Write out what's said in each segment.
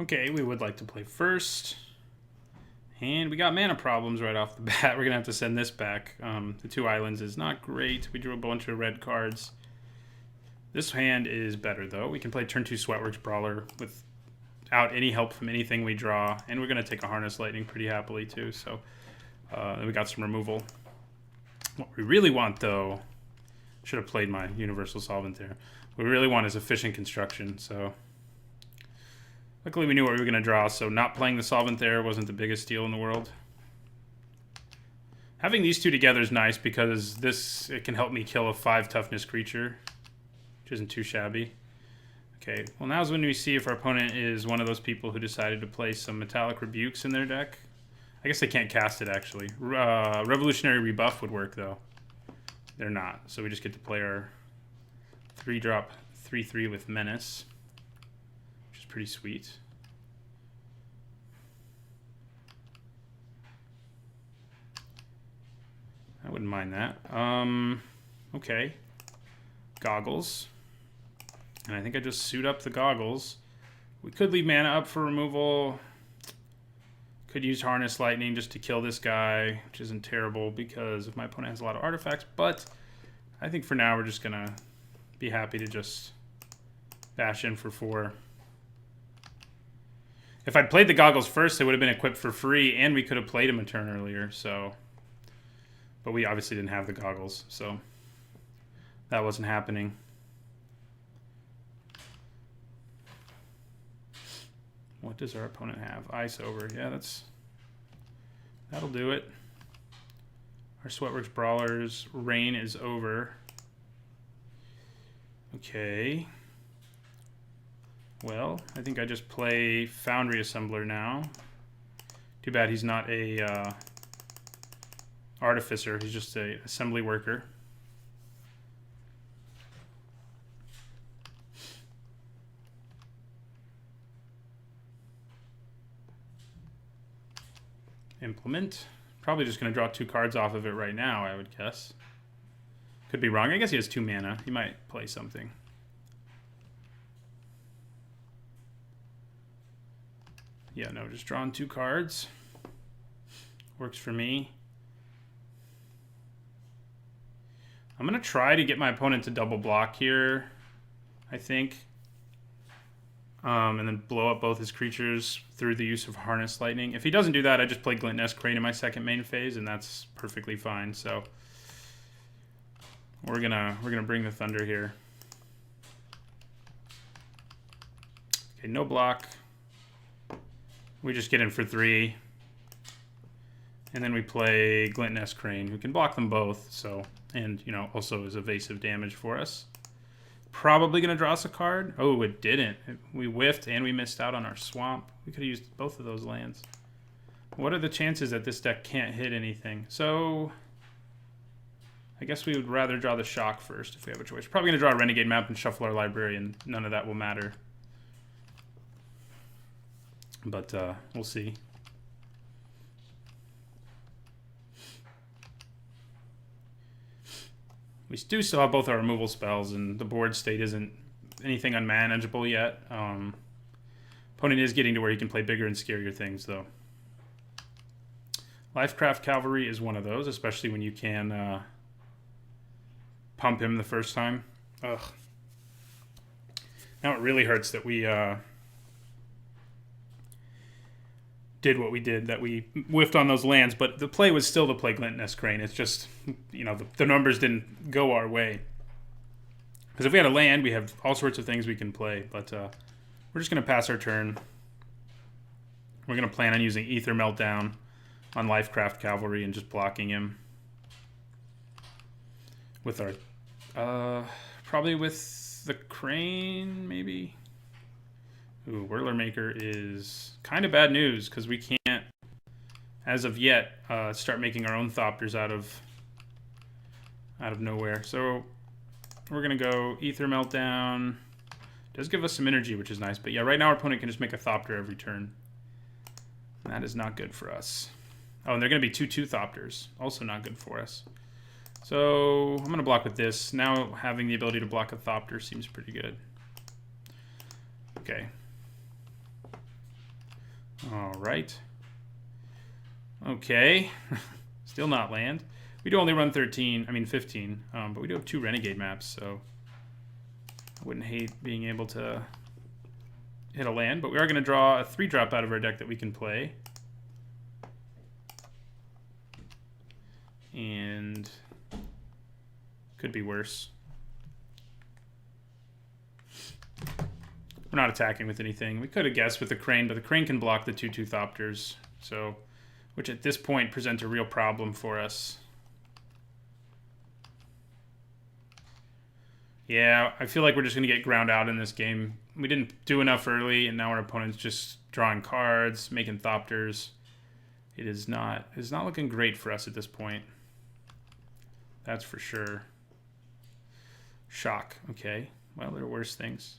Okay, we would like to play first. And we got mana problems right off the bat. We're going to have to send this back. The 2 islands is not great. We drew a bunch of red cards. This hand is better, though. We can play turn 2 Sweatworks Brawler without any help from anything we draw. And we're going to take a Harness Lightning pretty happily, too. So we got some removal. What we really want, though... Should have played my Universal Solvent there. What we really want is efficient construction, so... Luckily we knew what we were going to draw, so not playing the Solvent there wasn't the biggest deal in the world. Having these two together is nice because it can help me kill a 5 toughness creature, which isn't too shabby. Okay, well now's when we see if our opponent is one of those people who decided to play some Metallic Rebukes in their deck. I guess they can't cast it, actually. Revolutionary Rebuff would work, though. They're not, so we just get to play our 3-drop 3/3 with Menace. Pretty sweet. I wouldn't mind that. Okay. Goggles. And I think I just suit up the goggles. We could leave mana up for removal. Could use Harness Lightning just to kill this guy, which isn't terrible because if my opponent has a lot of artifacts. But I think for now we're just going to be happy to just bash in for 4. If I'd played the goggles first, they would have been equipped for free, and we could have played them a turn earlier, so... But we obviously didn't have the goggles, so... That wasn't happening. What does our opponent have? Ice over. Yeah, that'll do it. Our Sweatworks Brawlers, Rain is over. Okay... Well, I think I just play Foundry Assembler now. Too bad he's not a Artificer. He's just a assembly worker. Implement. Probably just going to draw 2 cards off of it right now, I would guess. Could be wrong. I guess he has 2 mana. He might play something. Yeah, no, just drawing 2 cards. Works for me. I'm going to try to get my opponent to double block here, I think. And then blow up both his creatures through the use of Harness Lightning. If he doesn't do that, I just play Glint Crane in my second main phase, and that's perfectly fine. So we're gonna bring the Thunder here. Okay, no block. We just get in for 3. And then we play Glint Crane, who can block them both, so, and, you know, also is evasive damage for us. Probably going to draw us a card. Oh, it didn't. We whiffed and we missed out on our swamp. We could have used both of those lands. What are the chances that this deck can't hit anything? So, I guess we would rather draw the Shock first if we have a choice. We're probably going to draw a Renegade map and shuffle our library, and none of that will matter. But we'll see. We do still have both our removal spells, and the board state isn't anything unmanageable yet. Opponent is getting to where he can play bigger and scarier things, though. Lifecraft Cavalry is one of those, especially when you can pump him the first time. Ugh. Now it really hurts that we did what we did, that we whiffed on those lands, but the play was still to play Glint Crane. It's just, you know, the numbers didn't go our way. Because if we had a land, we have all sorts of things we can play, but we're just going to pass our turn. We're going to plan on using Aether Meltdown on Lifecraft Cavalry and just blocking him with our, probably with the Crane, maybe? Ooh, Whirler Maker is kind of bad news because we can't, as of yet, start making our own Thopters out of nowhere. So we're gonna go Aether Meltdown. Does give us some energy, which is nice. But yeah, right now our opponent can just make a Thopter every turn. And that is not good for us. Oh, and they're gonna be 2/2 Thopters, also not good for us. So I'm gonna block with this. Now having the ability to block a Thopter seems pretty good. Okay. All right. Okay. Still not land. We do only run 15, but we do have 2 Renegade maps, so I wouldn't hate being able to hit a land, but we are going to draw a 3-drop out of our deck that we can play. And could be worse. We're not attacking with anything. We could have guessed with the Crane, but the Crane can block the 2/2 Thopters, so which at this point present a real problem for us. Yeah, I feel like we're just going to get ground out in this game. We didn't do enough early, and now our opponent's just drawing cards, making Thopters. It's not looking great for us at this point. That's for sure. Shock. Okay. Well, there are worse things.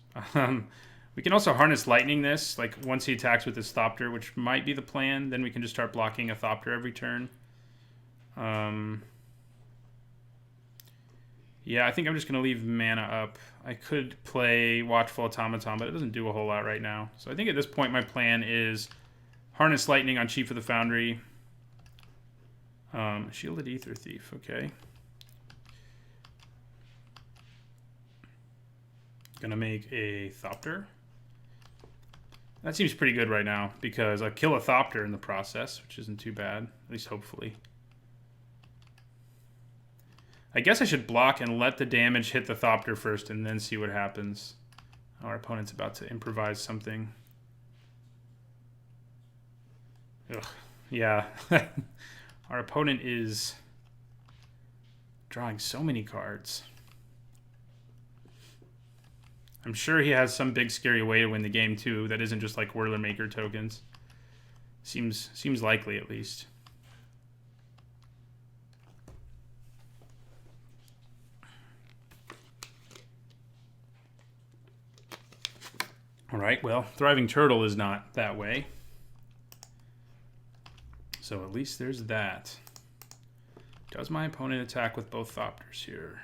We can also harness lightning this, like once he attacks with his Thopter, which might be the plan. Then we can just start blocking a Thopter every turn. Yeah, I think I'm just going to leave mana up. I could play Watchful Automaton, but it doesn't do a whole lot right now. So I think at this point my plan is harness lightning on Chief of the Foundry. Shielded Aether Thief, okay. Gonna make a Thopter. That seems pretty good right now because I kill a Thopter in the process, which isn't too bad, at least hopefully. I guess I should block and let the damage hit the Thopter first and then see what happens. Our opponent's about to improvise something. Ugh, yeah. Our opponent is drawing so many cards. I'm sure he has some big scary way to win the game too that isn't just like Whirler Maker tokens. Seems likely at least. All right, well, Thriving Turtle is not that way. So at least there's that. Does my opponent attack with both Thopters here?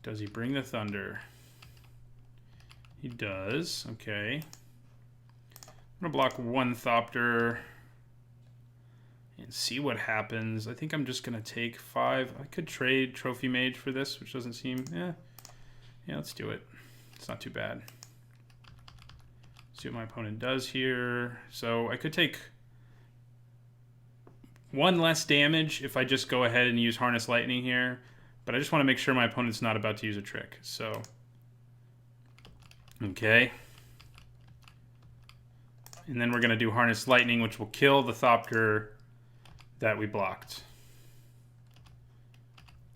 Does he bring the Thunder? He does. Okay. I'm going to block 1 Thopter and see what happens. I think I'm just going to take 5. I could trade Trophy Mage for this, which doesn't seem... Yeah, let's do it. It's not too bad. See what my opponent does here. So I could take 1 less damage if I just go ahead and use Harness Lightning here. But I just want to make sure my opponent's not about to use a trick. So, okay. And then we're going to do Harness Lightning, which will kill the Thopter that we blocked.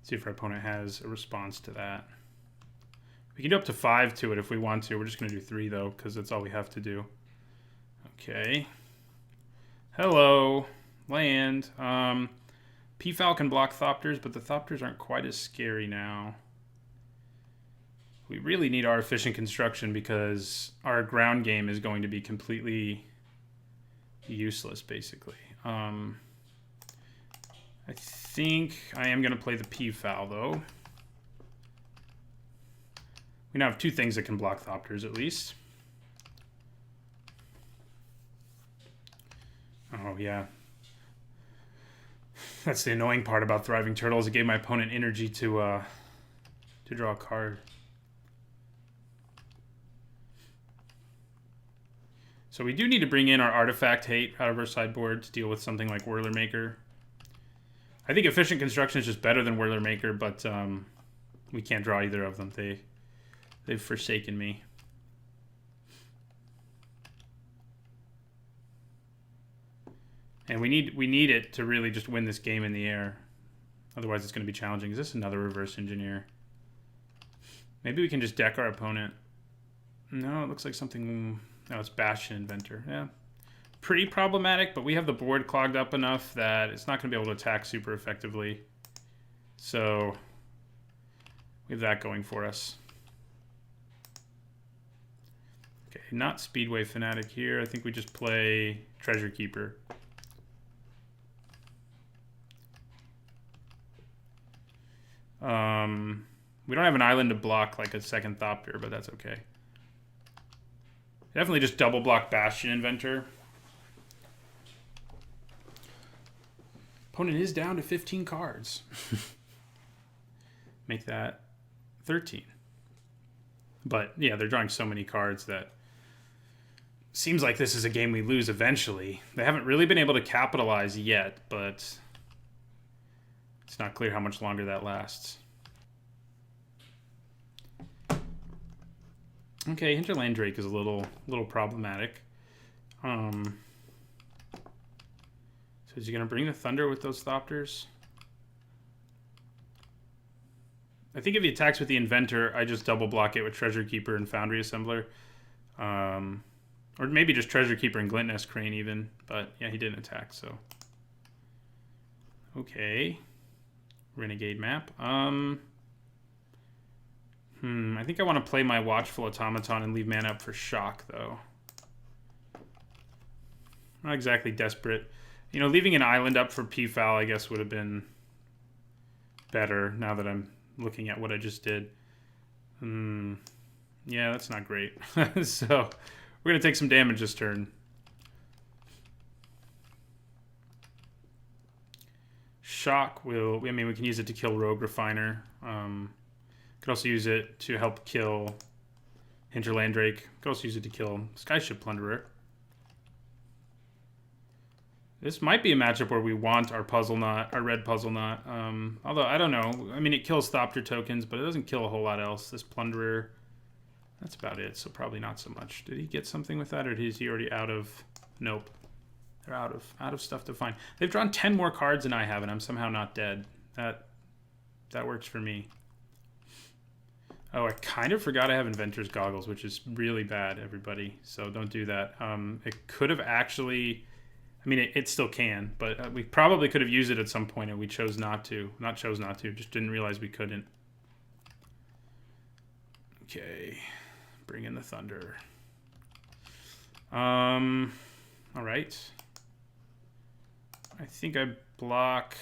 See if our opponent has a response to that. We can do up to 5 to it if we want to. We're just going to do 3, though, because that's all we have to do. Okay. Hello. Land. P-Foul can block Thopters, but the Thopters aren't quite as scary now. We really need our efficient construction because our ground game is going to be completely useless, basically. I think I am going to play the P-Foul, though. We now have 2 things that can block Thopters, at least. Oh, yeah. That's the annoying part about Thriving Turtles. It gave my opponent energy to draw a card. So we do need to bring in our Artifact Hate out of our sideboard to deal with something like Whirler Maker. I think Efficient Construction is just better than Whirler Maker, but we can't draw either of them. They've forsaken me. And we need it to really just win this game in the air. Otherwise it's going to be challenging. Is this another Reverse Engineer? Maybe we can just deck our opponent. No, it looks like something... No, it's Bastion Inventor. Yeah. Pretty problematic, but we have the board clogged up enough that it's not going to be able to attack super effectively. So we have that going for us. Okay, not Speedway Fanatic here. I think we just play Treasure Keeper. We don't have an island to block like a second Thopter, but that's okay. Definitely just double block Bastion Inventor. Opponent is down to 15 cards. Make that 13. But yeah, they're drawing so many cards that seems like this is a game we lose eventually. They haven't really been able to capitalize yet, but it's not clear how much longer that lasts. Okay, Hinterland Drake is a little problematic. So is he going to bring the Thunder with those Thopters? I think if he attacks with the Inventor, I just double block it with Treasure Keeper and Foundry Assembler. Or maybe just Treasure Keeper and Glintnest Crane even. But yeah, he didn't attack, so. Okay. Renegade map. I think I want to play my Watchful Automaton and leave mana up for Shock, though. Not exactly desperate. You know, leaving an island up for P-Foul, I guess, would have been better now that I'm looking at what I just did. Yeah, that's not great. So, we're going to take some damage this turn. Shock will... I mean, we can use it to kill Rogue Refiner. Could also use it to help kill Hinterland Drake. Could also use it to kill Skyship Plunderer. This might be a matchup where we want our Puzzle Knot, our red Puzzle Knot. Although, I don't know. I mean, it kills Thopter tokens, but it doesn't kill a whole lot else. This Plunderer, that's about it, so probably not so much. Did he get something with that, or is he already out of... Nope. They're out of stuff to find. They've drawn 10 more cards than I have, and I'm somehow not dead. That works for me. Oh, I kind of forgot I have Inventor's Goggles, which is really bad, everybody. So don't do that. It could have actually... I mean, it still can, but we probably could have used it at some point, and we chose not to. Not chose not to, just didn't realize we couldn't. Okay. Bring in the Thunder. All right. I think I block...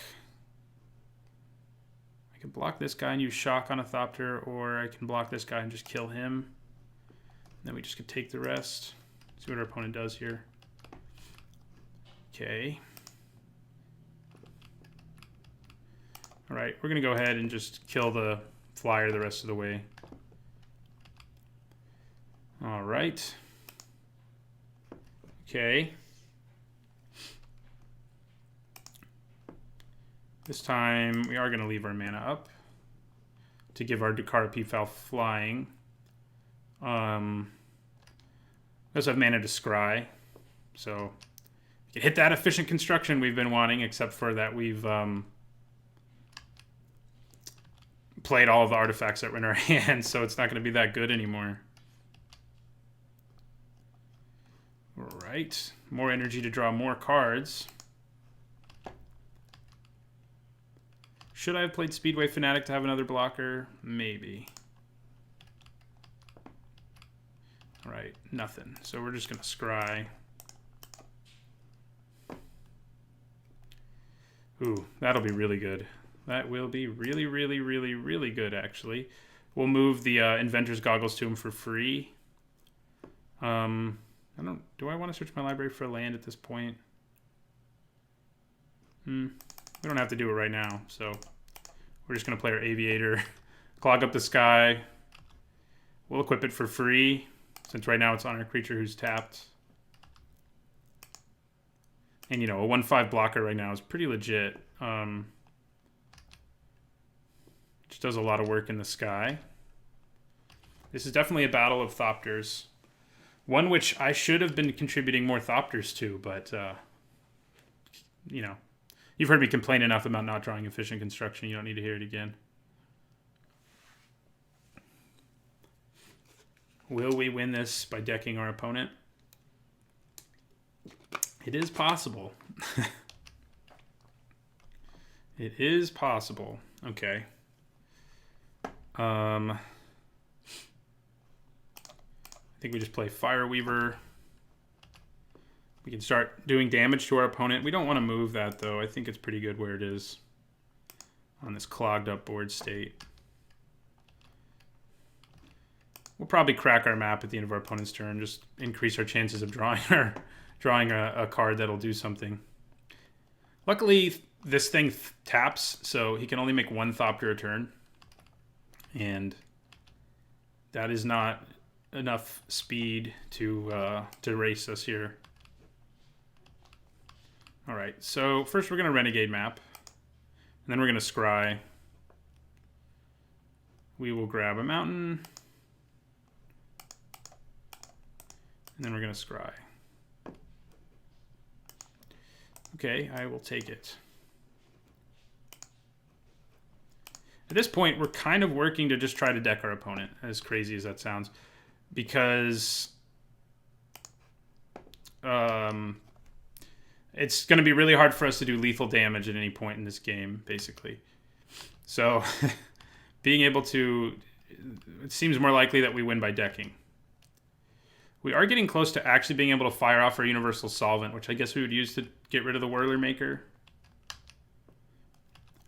I can block this guy and use Shock on a Thopter, or I can block this guy and just kill him. Then we just could take the rest. See what our opponent does here. Okay. All right, we're going to go ahead and just kill the flyer the rest of the way. All right. Okay. This time, we are going to leave our mana up to give our Dakara P-Foul flying. We also have mana to scry, so we can hit that efficient construction we've been wanting, except for that we've played all of the artifacts that were in our hands, so it's not going to be that good anymore. All right, more energy to draw more cards. Should I have played Speedway Fanatic to have another blocker? Maybe. All right, nothing. So we're just going to scry. Ooh, that'll be really good. That will be really, really, really, really good, actually. We'll move the Inventor's Goggles to him for free. Do I want to search my library for a land at this point? We don't have to do it right now, so we're just going to play our Aviator, clog up the sky. We'll equip it for free, since right now it's on our creature who's tapped. And, you know, a 1/5 blocker right now is pretty legit. Just does a lot of work in the sky. This is definitely a battle of Thopters. One which I should have been contributing more Thopters to, but, you know. You've heard me complain enough about not drawing efficient construction. You don't need to hear it again. Will we win this by decking our opponent? It is possible. It is possible. Okay. I think we just play Fireweaver. We can start doing damage to our opponent. We don't want to move that, though. I think it's pretty good where it is on this clogged up board state. We'll probably crack our map at the end of our opponent's turn, just increase our chances of drawing a card that'll do something. Luckily, this thing taps, so he can only make one Thopter a turn. And that is not enough speed to race us here. Alright, so first we're going to Renegade map. And then we're going to Scry. We will grab a mountain. And then we're going to Scry. Okay, I will take it. At this point, we're kind of working to just try to deck our opponent, as crazy as that sounds. Because it's going to be really hard for us to do lethal damage at any point in this game, basically. So, being able to... It seems more likely that we win by decking. We are getting close to actually being able to fire off our Universal Solvent, which I guess we would use to get rid of the Whirler Maker.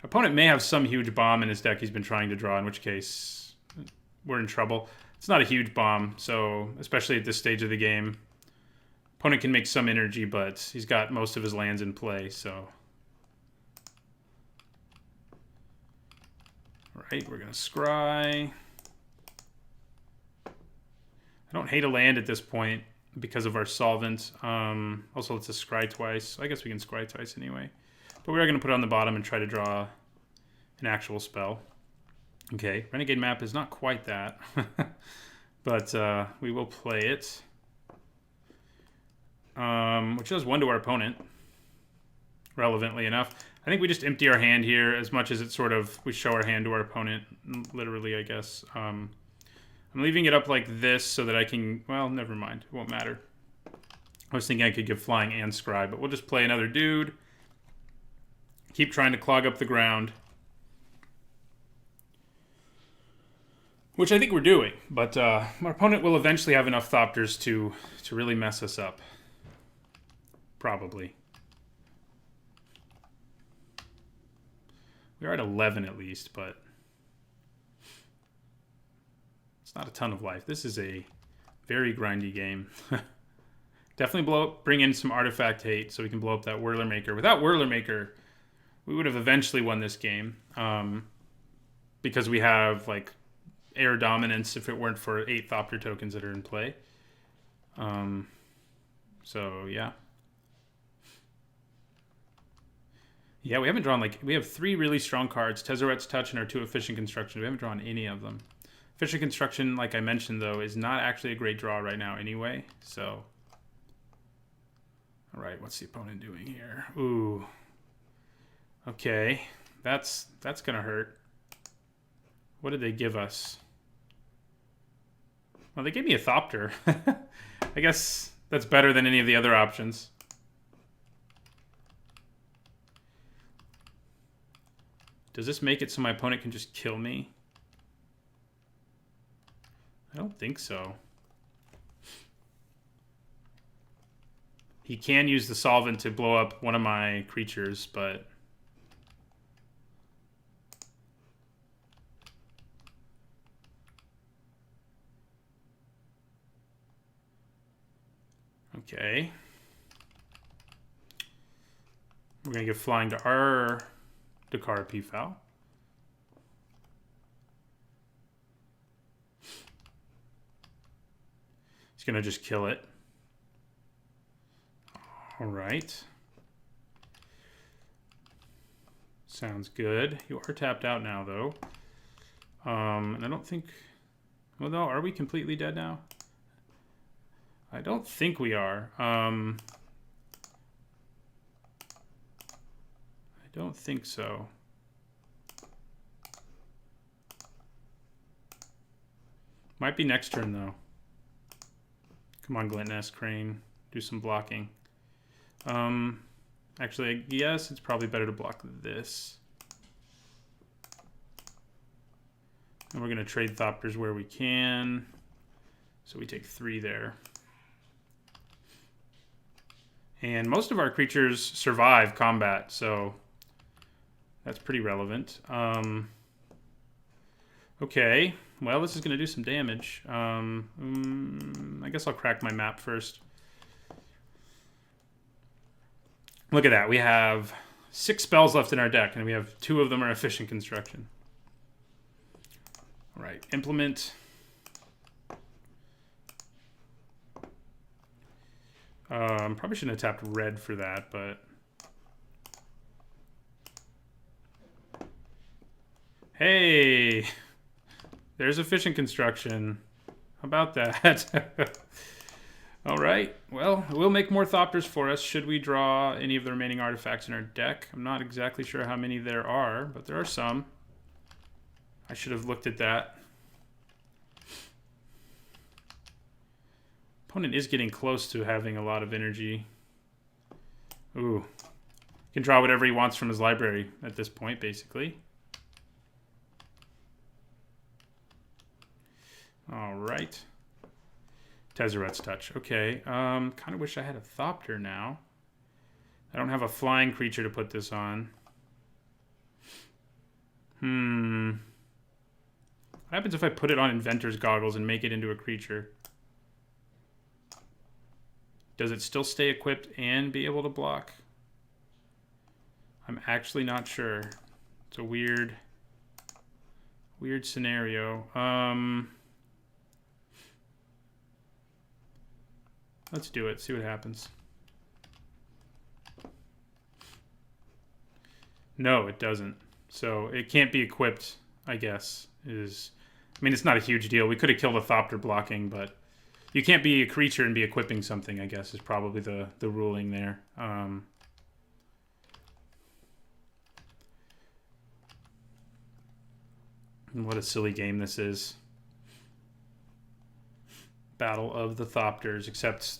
Our opponent may have some huge bomb in his deck he's been trying to draw, in which case we're in trouble. It's not a huge bomb, so especially at this stage of the game. Opponent can make some energy, but he's got most of his lands in play, so... Alright, we're going to Scry. I don't hate a land at this point because of our Solvent. Also, let's just Scry twice. I guess we can Scry twice anyway. But we are going to put it on the bottom and try to draw an actual spell. Okay, Renegade map is not quite that. But we will play it. Which does 1 to our opponent. Relevantly enough. I think we just empty our hand here as much as it sort of... We show our hand to our opponent. Literally, I guess. I'm leaving it up like this so that I can... Well, never mind. It won't matter. I was thinking I could give Flying and Scry, but we'll just play another dude. Keep trying to clog up the ground. Which I think we're doing, but our opponent will eventually have enough Thopters to really mess us up. Probably. We are at 11 at least, but... It's not a ton of life. This is a very grindy game. Definitely bring in some artifact hate so we can blow up that Whirler Maker. Without Whirler Maker, we would have eventually won this game. Because we have, like, air dominance if it weren't for 8 Thopter tokens that are in play. So, yeah. Yeah, we haven't drawn, like... We have 3 really strong cards. Tezzeret's Touch and our 2 Efficient Construction. We haven't drawn any of them. Efficient Construction, like I mentioned, though, is not actually a great draw right now anyway, so... Alright, what's the opponent doing here? Ooh. Okay. That's gonna hurt. What did they give us? Well, they gave me a Thopter. I guess that's better than any of the other options. Does this make it so my opponent can just kill me? I don't think so. He can use the Solvent to blow up one of my creatures, but... Okay. We're going to give Flying to our Dakar Peafowl. He's going to just kill it. All right. Sounds good. You are tapped out now, though. And I don't think... Well, no, are we completely dead now? I don't think we are. I don't think so. Might be next turn, though. Come on, Glintnest Crane. Do some blocking. Actually, I guess it's probably better to block this. And we're going to trade Thopters where we can. So we take 3 there. And most of our creatures survive combat, so that's pretty relevant. Okay, Well, this is going to do some damage. I guess I'll crack my map first. Look at that. We have 6 spells left in our deck, and we have 2 of them are efficient construction. All right, implement. Probably shouldn't have tapped red for that, but... Hey! There's efficient construction. How about that? All right. Well, it will make more Thopters for us should we draw any of the remaining artifacts in our deck. I'm not exactly sure how many there are, but there are some. I should have looked at that. Opponent is getting close to having a lot of energy. Ooh. He can draw whatever he wants from his library at this point, basically. All right. Tezzeret's Touch. Okay. Kind of wish I had a Thopter now. I don't have a flying creature to put this on. What happens if I put it on Inventor's Goggles and make it into a creature? Does it still stay equipped and be able to block? I'm actually not sure. It's a weird scenario. Let's do it. See what happens. No, it doesn't. So it can't be equipped, I guess. I mean, it's not a huge deal. We could have killed a Thopter blocking, but you can't be a creature and be equipping something, I guess, is probably the ruling there. What a silly game this is. Battle of the Thopters, except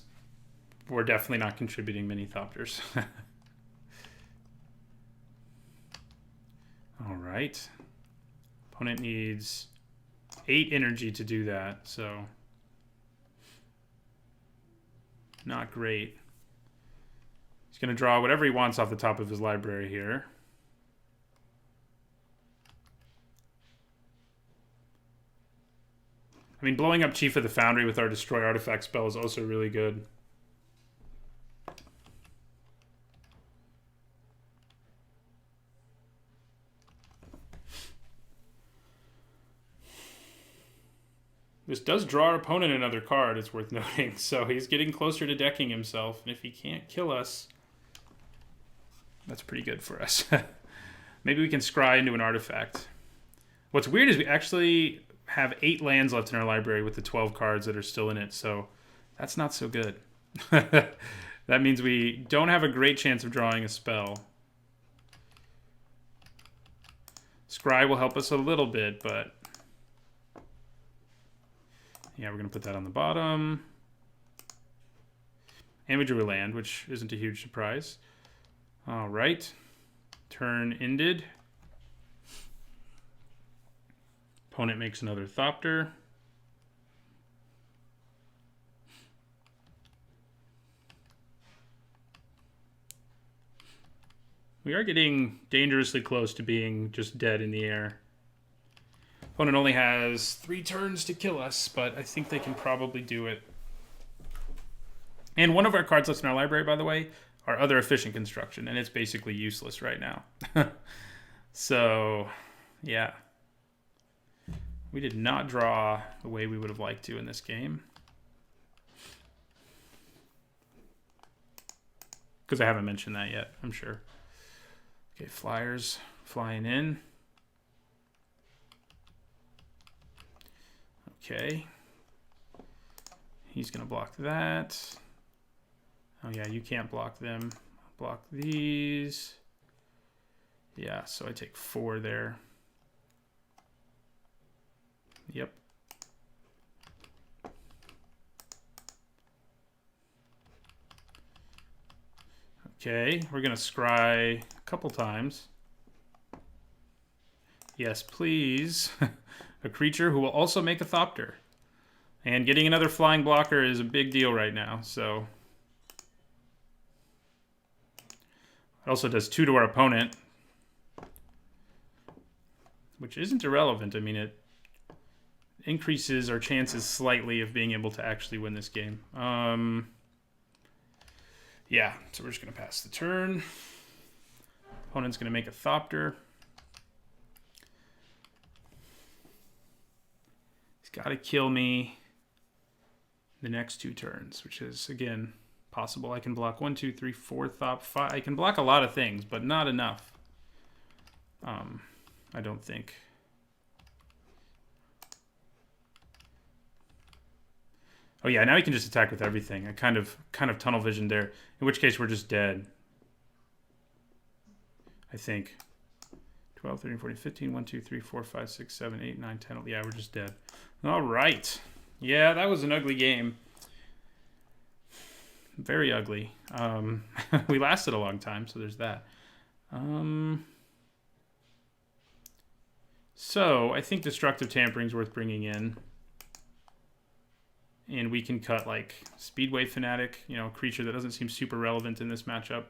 we're definitely not contributing many Thopters. All right. Opponent needs 8 energy to do that, so not great. He's going to draw whatever he wants off the top of his library here. I mean, blowing up Chief of the Foundry with our Destroy Artifact spell is also really good. This does draw our opponent another card, it's worth noting. So he's getting closer to decking himself. And if he can't kill us, that's pretty good for us. Maybe we can scry into an artifact. What's weird is we actually have 8 lands left in our library with the 12 cards that are still in it, so that's not so good. That means we don't have a great chance of drawing a spell. Scry will help us a little bit, but yeah, we're going to put that on the bottom. And we drew a land, which isn't a huge surprise. All right. Turn ended. Opponent makes another Thopter. We are getting dangerously close to being just dead in the air. Opponent only has 3 turns to kill us, but I think they can probably do it. And one of our cards left in our library, by the way, are other efficient construction, and it's basically useless right now. So, yeah. We did not draw the way we would have liked to in this game. Because I haven't mentioned that yet, I'm sure. Okay, Flyers flying in. Okay. He's going to block that. Oh, yeah, you can't block them. Block these. Yeah, so I take 4 there. Yep. Okay, we're going to scry a couple times. Yes, please. A creature who will also make a Thopter. And getting another flying blocker is a big deal right now, so. It also does 2 to our opponent, which isn't irrelevant. I mean, increases our chances slightly of being able to actually win this game. Yeah, so we're just going to pass the turn. Opponent's going to make a Thopter. He's got to kill me the next 2 turns, which is, again, possible. I can block 1, 2, 3, 4, Thop, 5. I can block a lot of things, but not enough. I don't think. Oh yeah, now he can just attack with everything. I kind of tunnel vision there. In which case we're just dead. I think. 12, 13, 14, 15, 1, 2, 3, 4, 5, 6, 7, 8, 9, 10. Yeah, we're just dead. All right. Yeah, that was an ugly game. Very ugly. We lasted a long time, so there's that. So I think Destructive Tampering is worth bringing in. And we can cut, like, Speedway Fanatic, you know, a creature that doesn't seem super relevant in this matchup.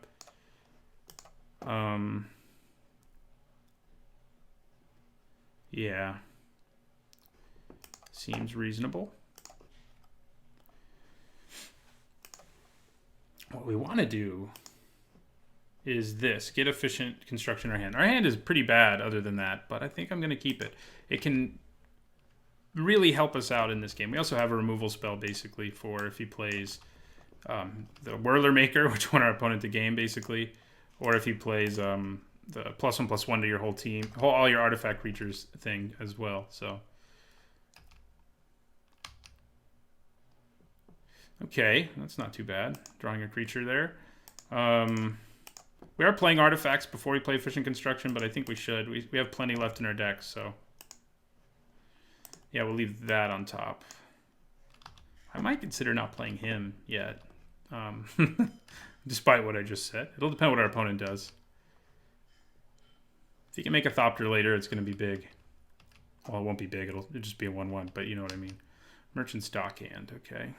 Yeah. Seems reasonable. What we want to do is this. Get Efficient Construction in our hand. Our hand is pretty bad other than that, but I think I'm going to keep it. It can really help us out in this game. We also have a removal spell, basically, for if he plays the Whirler Maker, which won our opponent the game, basically. Or if he plays the +1/+1 to your whole team, all your artifact creatures thing as well. So, okay, that's not too bad. Drawing a creature there. We are playing artifacts before we play Efficient Construction, but I think we should. We have plenty left in our deck, so yeah, we'll leave that on top. I might consider not playing him yet, despite what I just said. It'll depend what our opponent does. If he can make a Thopter later, it's going to be big. Well, it won't be big. It'll just be a 1/1, but you know what I mean. Merchant Stockhand, okay.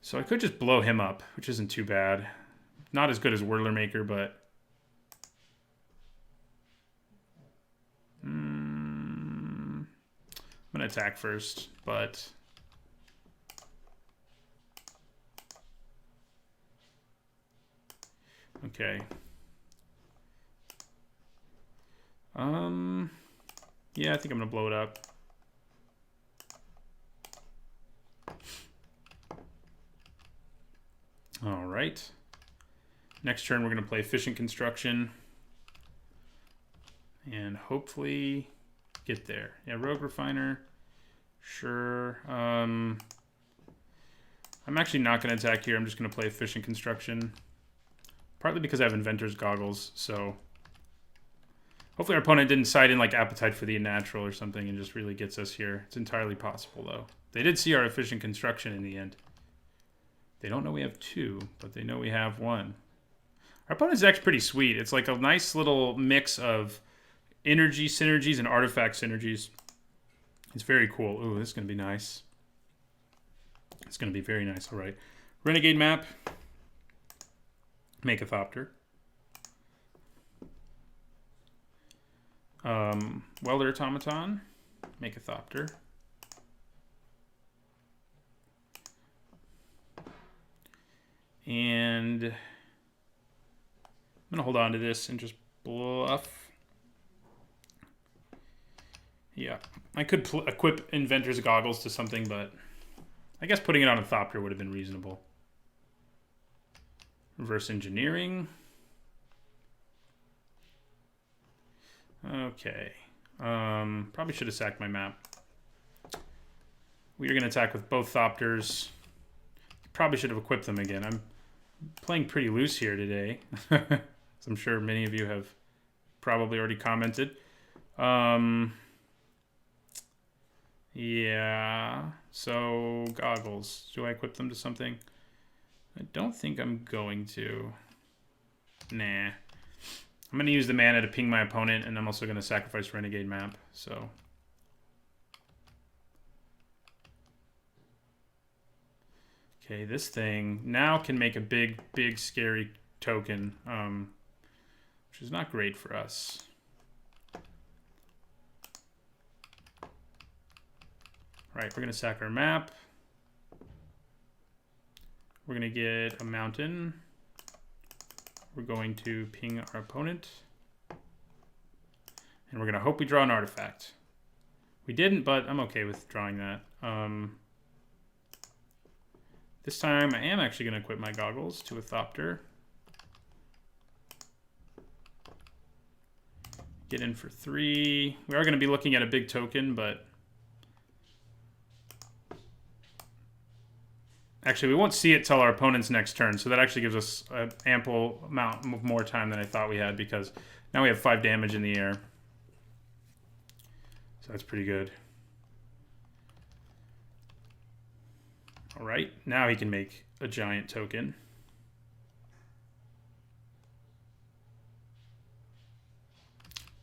So I could just blow him up, which isn't too bad. Not as good as Whirler Maker, but I'm going to attack first, but okay. Yeah, I think I'm going to blow it up. All right. Next turn, we're going to play Efficient Construction. And hopefully get there. Yeah, Rogue Refiner. Sure. I'm actually not going to attack here. I'm just going to play Efficient Construction. Partly because I have Inventor's Goggles, so hopefully our opponent didn't side in like Appetite for the Unnatural or something and just really gets us here. It's entirely possible, though. They did see our Efficient Construction in the end. They don't know we have 2, but they know we have 1. Our opponent's deck's pretty sweet. It's like a nice little mix of energy synergies and artifact synergies. It's very cool. Ooh, this is going to be nice. It's going to be very nice. All right. Renegade map. Make a Thopter. Welder Automaton. Make a Thopter. And I'm going to hold on to this and just bluff. Yeah, I could equip Inventor's Goggles to something, but I guess putting it on a Thopter would have been reasonable. Reverse Engineering. Okay. Probably should have sacked my map. We are going to attack with both Thopters. Probably should have equipped them again. I'm playing pretty loose here today. As I'm sure many of you have probably already commented. Yeah. So, Goggles. Do I equip them to something? I don't think I'm going to. Nah. I'm going to use the mana to ping my opponent, and I'm also going to sacrifice Renegade Map, so. Okay, this thing now can make a big, big, scary token, which is not great for us. Right, we're going to sack our map. We're going to get a mountain. We're going to ping our opponent. And we're going to hope we draw an artifact. We didn't, but I'm okay with drawing that. This time I am actually going to equip my goggles to a Thopter. Get in for 3. We are going to be looking at a big token, but... Actually, we won't see it till our opponent's next turn, so that actually gives us an ample amount of more time than I thought we had, because now we have 5 damage in the air. So that's pretty good. Alright, now he can make a giant token.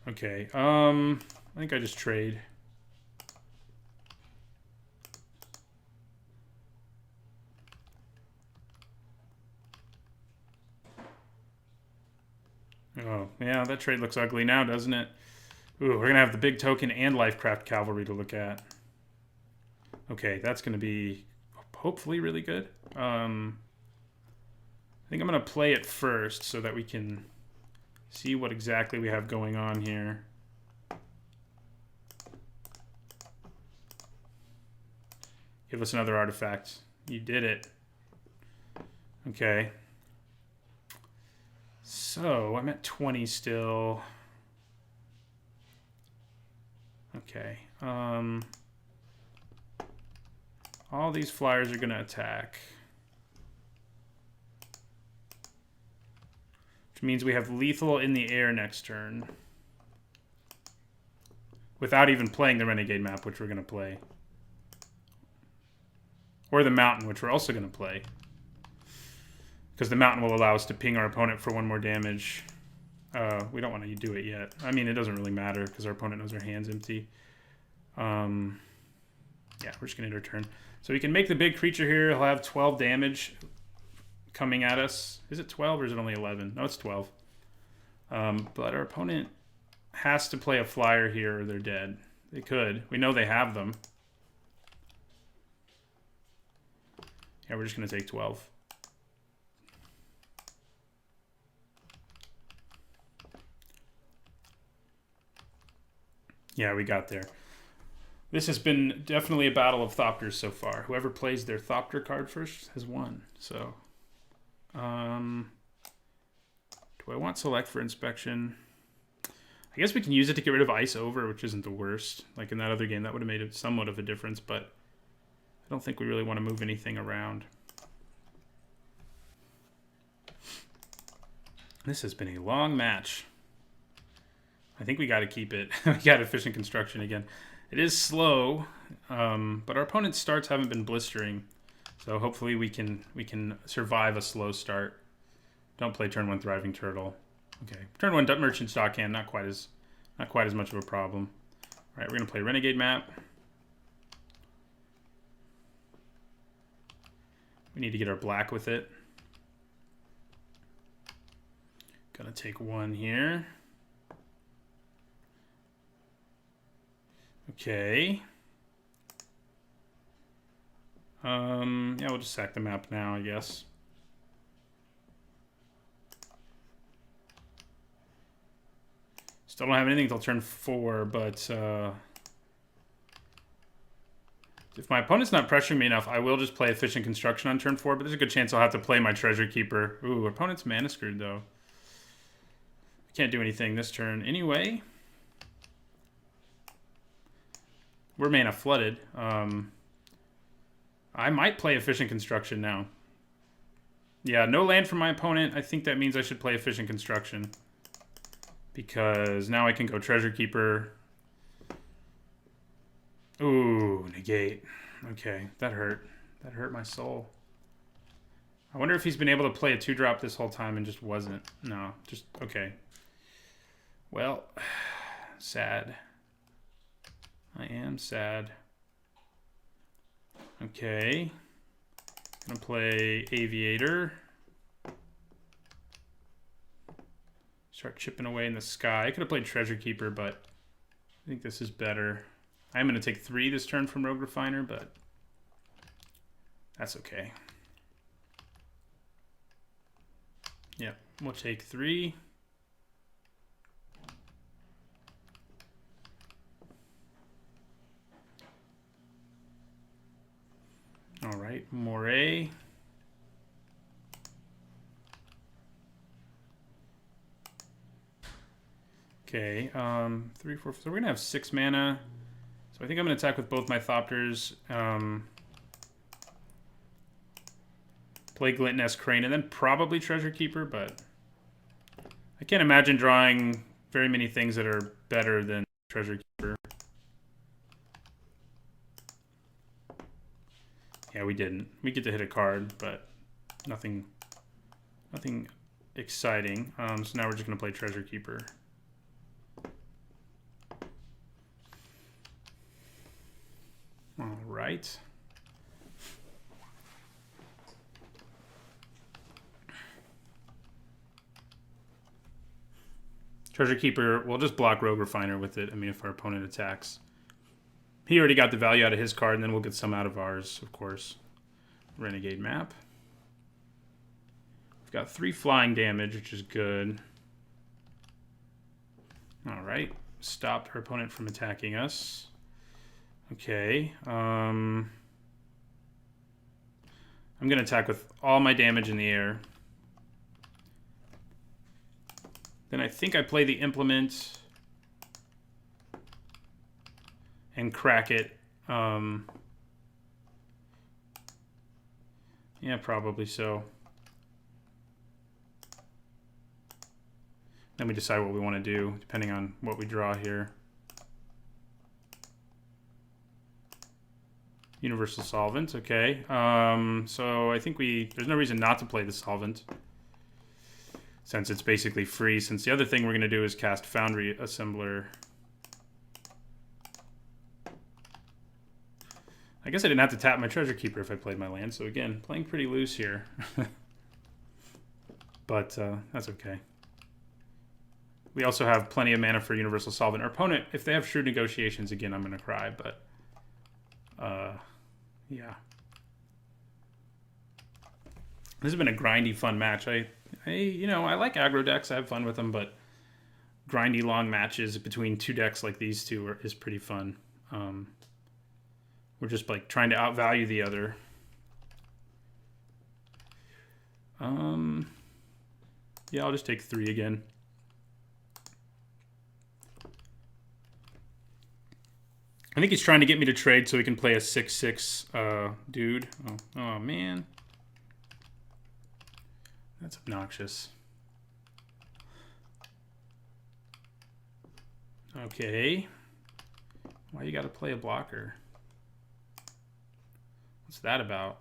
Okay, I think I just trade. Oh, yeah, that trade looks ugly now, doesn't it? Ooh, we're going to have the big token and Lifecraft Cavalry to look at. Okay, that's going to be hopefully really good. I think I'm going to play it first so that we can see what exactly we have going on here. Give us another artifact. You did it. Okay. So, I'm at 20 still. Okay. All these flyers are going to attack. Which means we have lethal in the air next turn. Without even playing the Renegade map, which we're going to play. Or the mountain, which we're also going to play. Because the mountain will allow us to ping our opponent for 1 more damage. We don't want to do it yet. I mean, it doesn't really matter because our opponent knows our hand's empty. Yeah, we're just going to end our turn. So we can make the big creature here. He'll have 12 damage coming at us. Is it 12 or is it only 11? No, it's 12. But our opponent has to play a flyer here or they're dead. They could. We know they have them. Yeah, we're just going to take 12. Yeah, we got there. This has been definitely a battle of Thopters so far. Whoever plays their Thopter card first has won. So, do I want select for inspection? I guess we can use it to get rid of ice over, which isn't the worst. Like in that other game, that would have made somewhat of a difference, but I don't think we really want to move anything around. This has been a long match. I think we got to keep it. We got efficient construction again. It is slow, but our opponent's starts haven't been blistering, so hopefully we can survive a slow start. Don't play turn 1 Thriving Turtle. Okay, turn 1 Merchant Stockhand, not quite as much of a problem. All right, we're gonna play Renegade map. We need to get our black with it. Gonna take 1 here. Okay. Yeah, we'll just sack the map now, I guess. Still don't have anything until turn 4, but if my opponent's not pressuring me enough, I will just play Efficient Construction on turn 4, but there's a good chance I'll have to play my Treasure Keeper. Ooh, our opponent's mana screwed, though. Can't do anything this turn anyway. We're mana flooded. I might play Efficient Construction now. Yeah, no land from my opponent. I think that means I should play Efficient Construction. Because now I can go Treasure Keeper. Ooh, negate. Okay, that hurt. That hurt my soul. I wonder if he's been able to play a 2-drop this whole time and just wasn't. No, just, okay. Well, sad. I am sad. Okay. Gonna play Aviator. Start chipping away in the sky. I could have played Treasure Keeper, but I think this is better. I am going to take 3 this turn from Rogue Refiner, but that's okay. Yep, we'll take 3. All right, Moray. Okay, 3, 4. So we're gonna have 6 mana. So I think I'm gonna attack with both my Thopters. Play Glint Crane and then probably Treasure Keeper, but I can't imagine drawing very many things that are better than Treasure Keeper. Yeah, we didn't. We get to hit a card, but nothing exciting. So now we're just gonna play Treasure Keeper. All right. Treasure Keeper, we'll just block Rogue Refiner with it. I mean, if our opponent attacks. He already got the value out of his card, and then we'll get some out of ours, of course. Renegade map. We've got 3 flying damage, which is good. All right. Stopped our opponent from attacking us. Okay. I'm going to attack with all my damage in the air. Then I think I play the Implement and crack it. Yeah, probably so. Then we decide what we want to do, depending on what we draw here. Universal Solvent, okay. So I think there's no reason not to play the Solvent, since it's basically free, since the other thing we're going to do is cast Foundry Assembler. I guess I didn't have to tap my Treasure Keeper if I played my land, so again, playing pretty loose here. But that's okay. We also have plenty of mana for Universal Solvent. Our opponent, if they have Shrewd Negotiations, again, I'm going to cry, but yeah. This has been a grindy, fun match. You know, I like aggro decks. I have fun with them, but grindy, long matches between 2 decks like these two is pretty fun. We're just like trying to outvalue the other. Yeah, I'll just take 3 again. I think he's trying to get me to trade so he can play a 6/6 dude. Oh man. That's obnoxious. Okay. Why you gotta play a blocker? What's that about?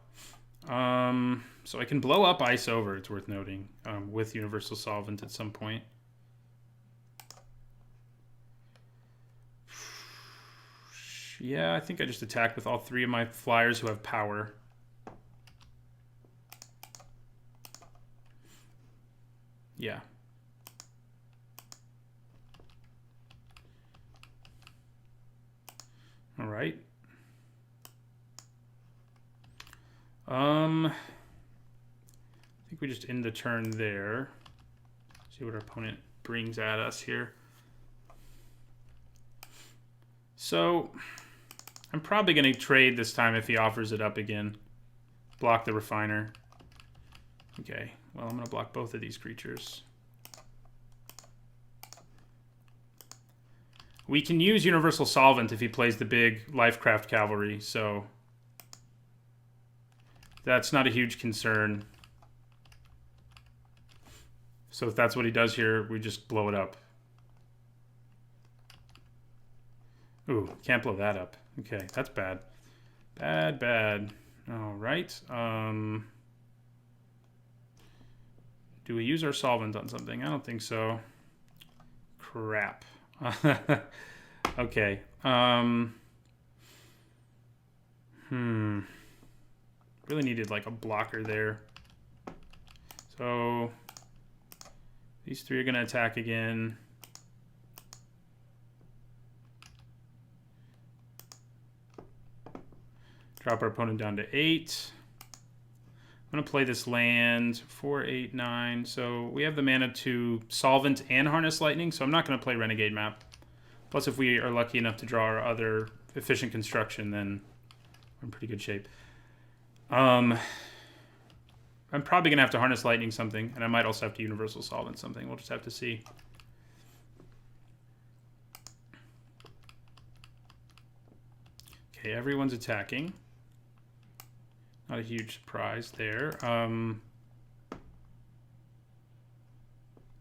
So I can blow up Ice Over, it's worth noting, with Universal Solvent at some point. Yeah, I think I just attack with all 3 of my flyers who have power. Yeah. All right. I think we just end the turn there. See what our opponent brings at us here. So I'm probably going to trade this time if he offers it up again. Block the Refiner. Okay, well, I'm going to block both of these creatures. We can use Universal Solvent if he plays the big Lifecraft Cavalry, so that's not a huge concern. So if that's what he does here, we just blow it up. Ooh, can't blow that up. Okay, that's bad. Bad, bad. All right. Do we use our solvent on something? I don't think so. Crap. Okay. Really needed like a blocker there. So these 3 are going to attack again. Drop our opponent down to 8. I'm going to play this land 4, 8, 9. So we have the mana to Solvent and Harness Lightning, so I'm not going to play Renegade Map. Plus, if we are lucky enough to draw our other Efficient Construction, then we're in pretty good shape. I'm probably going to have to Harness Lightning something, and I might also have to Universal Solvent something. We'll just have to see. Okay, everyone's attacking. Not a huge surprise there.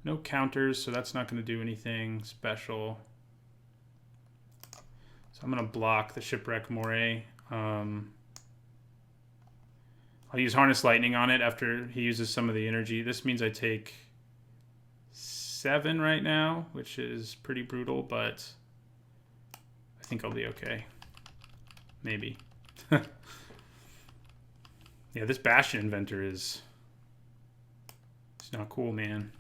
No counters, so that's not going to do anything special. So I'm going to block the Shipwreck Moray. I'll use Harness Lightning on it after he uses some of the energy. This means I take 7 right now, which is pretty brutal, but I think I'll be okay. Maybe. Yeah, this Bastion Inventor is... It's not cool, man.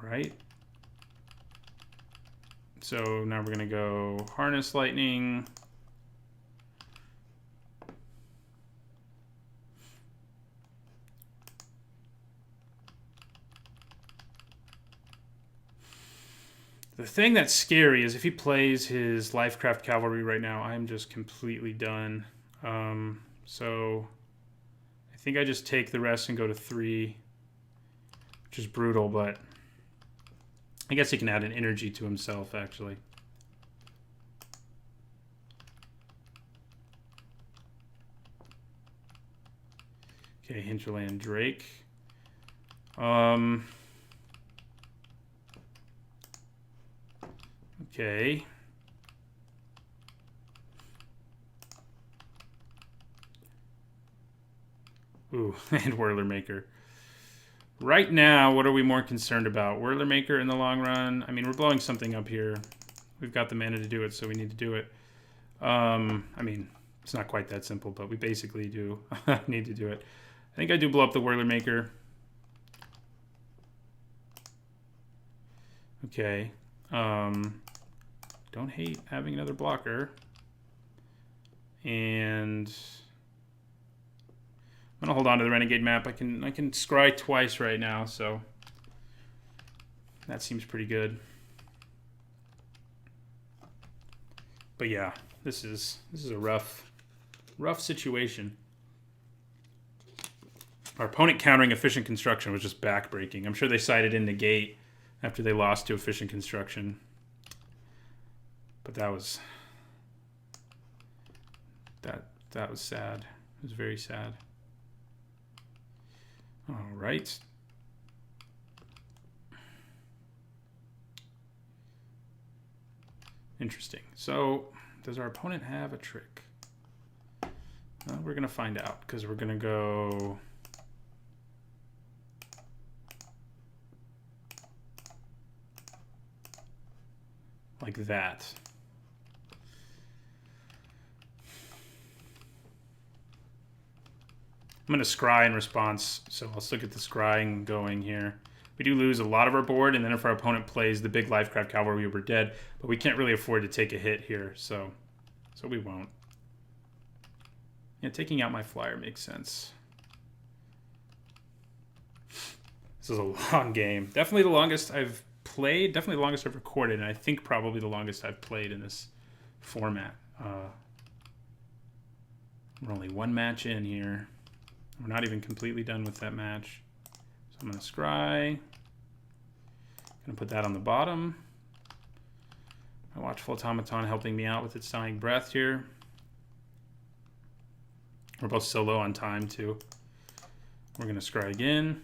Alright. So now we're going to go Harness Lightning. The thing that's scary is if he plays his Lifecraft Cavalry right now, I'm just completely done. So I think I just take the rest and go to 3, which is brutal, but I guess he can add an energy to himself, actually. Okay, Hinterland Drake. Okay. Ooh, and Whirlermaker. Right now, what are we more concerned about? Whirlermaker in the long run? I mean, we're blowing something up here. We've got the mana to do it, so we need to do it. I mean, it's not quite that simple, but we basically do need to do it. I think I do blow up the Whirlermaker. Okay. Don't hate having another blocker. And I'm gonna hold on to the Renegade Map. I can scry twice right now, so that seems pretty good. But yeah, this is a rough situation. Our opponent countering Efficient Construction was just backbreaking. I'm sure they sided in Negate after they lost to Efficient Construction. But that was sad. It was very sad. All right. Interesting. So, does our opponent have a trick? Well, we're going to find out because we're going to go like that. I'm going to scry in response, so I'll still get the scrying going here. We do lose a lot of our board, and then if our opponent plays the big Lifecraft Cavalry, we're dead. But we can't really afford to take a hit here, so we won't. Yeah, taking out my flyer makes sense. This is a long game. Definitely the longest I've played, definitely the longest I've recorded, and I think probably the longest I've played in this format. We're only one match in here. We're not even completely done with that match. So I'm going to scry. Going to put that on the bottom. My Watchful Automaton helping me out with its dying breath here. We're both so low on time, too. We're going to scry again.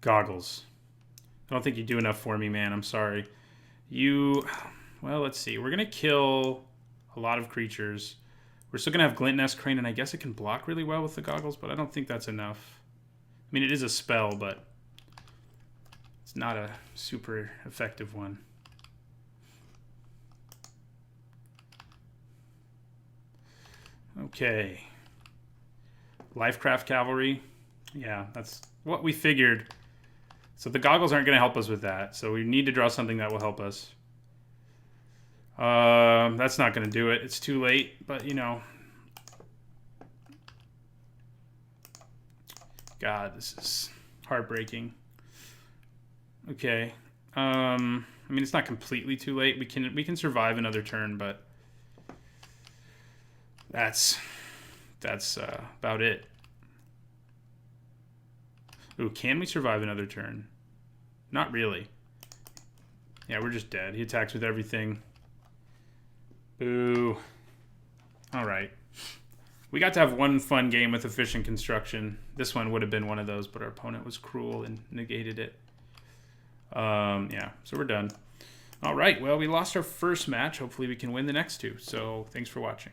Goggles. I don't think you do enough for me, man. I'm sorry. Well, let's see. We're going to kill a lot of creatures. We're still going to have Glint Nest Crane, and I guess it can block really well with the goggles, but I don't think that's enough. I mean, it is a spell, but it's not a super effective one. Okay. Lifecraft Cavalry. Yeah, that's what we figured. So the goggles aren't going to help us with that. So we need to draw something that will help us. That's not going to do it. It's too late, but you know. God, this is heartbreaking. Okay. I mean, it's not completely too late. We can survive another turn, but that's about it. Ooh, can we survive another turn? Not really. Yeah, we're just dead. He attacks with everything. Boo. All right. We got to have one fun game with efficient construction. This one would have been one of those, but our opponent was cruel and negated it. Yeah, so we're done. All right, well, we lost our first match. Hopefully we can win the next two. So thanks for watching.